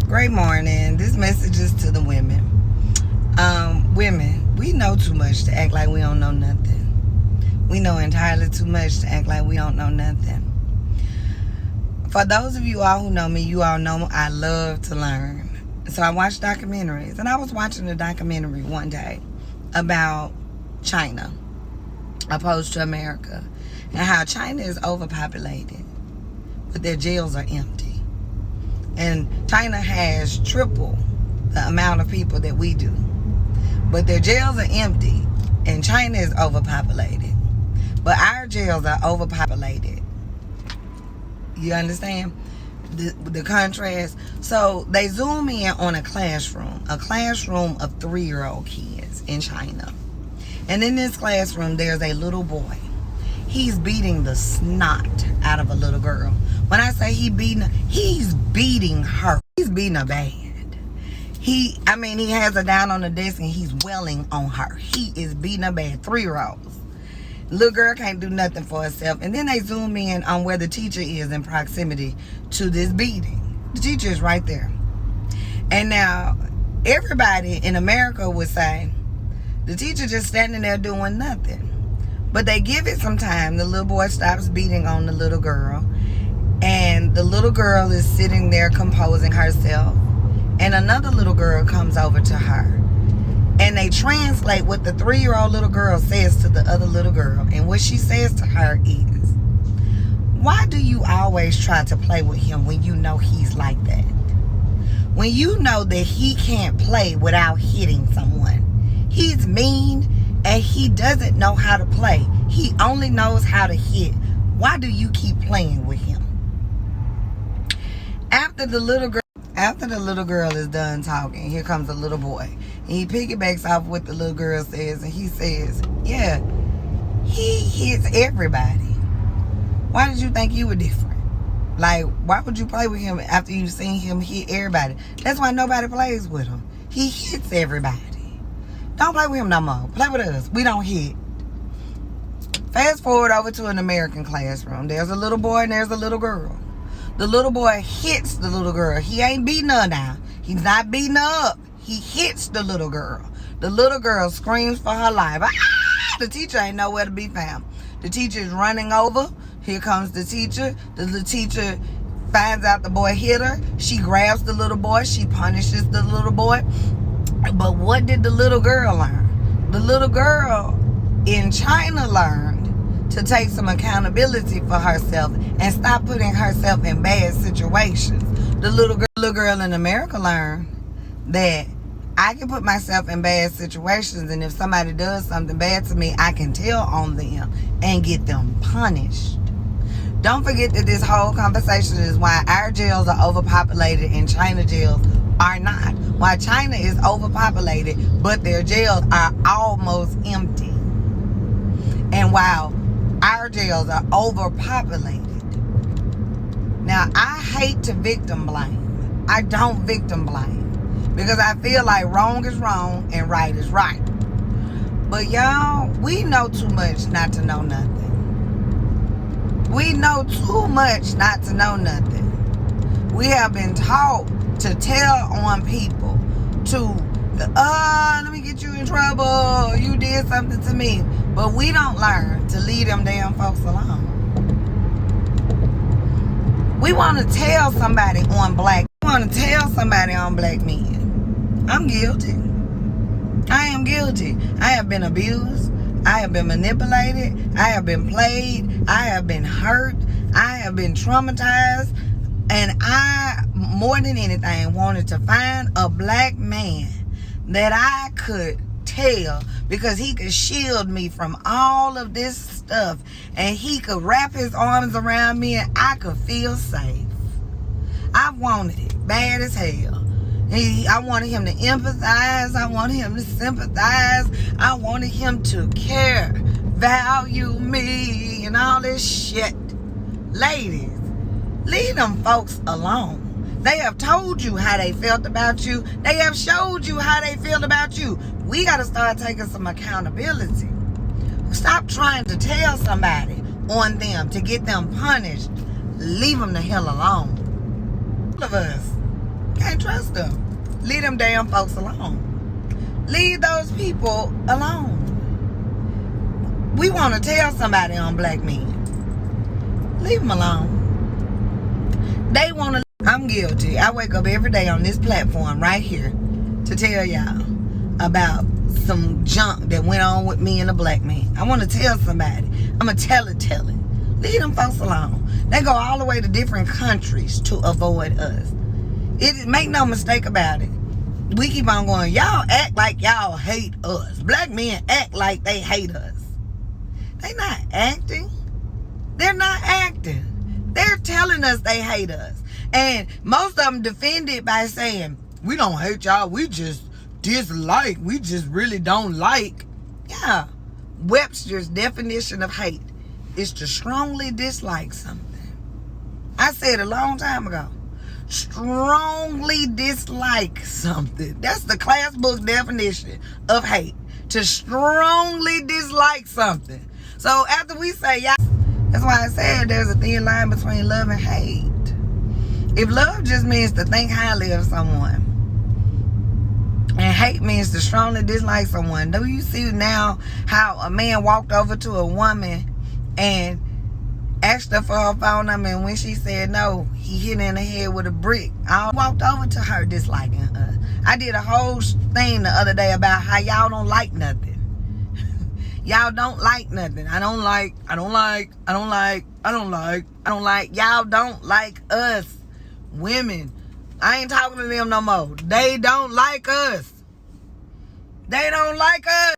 Great morning. This message is to the women. Women, we know too much to act like we don't know nothing. We know entirely too much to act like we don't know nothing. For those of you all who know me, you all know I love to learn. So I watch documentaries, and I was watching a documentary one day about China opposed to America, and how China is overpopulated, but their jails are empty. And China has triple the amount of people that we do, but their jails are empty, and China is overpopulated, but our jails are overpopulated. You understand the contrast? So they zoom in on a classroom of 3-year-old kids in China. And in this classroom, there's a little boy. He's beating the snot out of a little girl. When I say he's beating her. He's beating her bad. He has her down on the desk and he's welling on her. He is beating her bad. 3-year-olds. Little girl can't do nothing for herself. And then they zoom in on where the teacher is in proximity to this beating. The teacher is right there. And now, everybody in America would say, the teacher just standing there doing nothing. But they give it some time. The little boy stops beating on the little girl. And the little girl is sitting there composing herself. And another little girl comes over to her. And they translate what the 3-year-old little girl says to the other little girl. And what she says to her is, why do you always try to play with him when you know he's like that? When you know that he can't play without hitting someone. He's mean and he doesn't know how to play. He only knows how to hit. Why do you keep playing with him? After the little girl is done talking, here comes the little boy. And he piggybacks off what the little girl says, and he says, yeah, he hits everybody. Why did you think you were different? Like, why would you play with him after you've seen him hit everybody? That's why nobody plays with him. He hits everybody. Don't play with him no more. Play with us. We don't hit. Fast forward over to an American classroom. There's a little boy and there's a little girl. The little boy hits the little girl. He ain't beating her now. He's not beating her up. He hits the little girl. The little girl screams for her life. Ah! The teacher ain't nowhere to be found. The teacher is running over. Here comes the teacher. The teacher finds out the boy hit her. She grabs the little boy. She punishes the little boy. But what did the little girl learn? The little girl in China learned to take some accountability for herself and stop putting herself in bad situations. The little girl in America learned that I can put myself in bad situations, and if somebody does something bad to me, I can tell on them and get them punished. Don't forget that this whole conversation is why our jails are overpopulated and China jails are not. Why China is overpopulated, but their jails are almost empty. And while our jails are overpopulated. Now, I hate to victim blame. I don't victim blame. Because I feel like wrong is wrong and right is right. But y'all, we know too much not to know nothing. We know too much not to know nothing. We have been taught to tell on people, let me get you in trouble, you did something to me. But we don't learn to leave them damn folks alone. We want to tell somebody on black men. I'm guilty. I am guilty. I have been abused. I have been manipulated. I have been played. I have been hurt. I have been traumatized. And I, more than anything, wanted to find a black man that I could tell, because he could shield me from all of this stuff, and he could wrap his arms around me and I could feel safe. I wanted it bad as hell. I wanted him to empathize. I wanted him to sympathize. I wanted him to care, value me, and all this shit. Ladies, leave them folks alone. They have told you how they felt about you. They have showed you how they feel about you. We got to start taking some accountability. Stop trying to tell somebody on them to get them punished. Leave them the hell alone. All of us can't can't trust them. Leave them damn folks alone. Leave those people alone. We want to tell somebody on black men. Leave them alone. They want to. I'm guilty. I wake up every day on this platform right here to tell y'all about some junk that went on with me and a black man. I want to tell somebody. I'm going to tell it. Leave them folks alone. They go all the way to different countries to avoid us. Make no mistake about it. We keep on going, y'all act like y'all hate us. Black men act like they hate us. They not acting. They're not acting. They're telling us they hate us. And most of them defend it by saying, we don't hate y'all. We just dislike. We just really don't like. Yeah. Webster's definition of hate is to strongly dislike something. I said a long time ago. Strongly dislike something. That's the class book definition of hate. To strongly dislike something. So after we say, yeah, that's why I said there's a thin line between love and hate. If love just means to think highly of someone, and hate means to strongly dislike someone, do you see now how a man walked over to a woman and asked her for her phone number, and when she said no, he hit her in the head with a brick. I walked over to her disliking her. I did a whole thing the other day about how y'all don't like nothing. Y'all don't like nothing. I don't like. Y'all don't like us. Women. I ain't talking to them no more. They don't like us. They don't like us.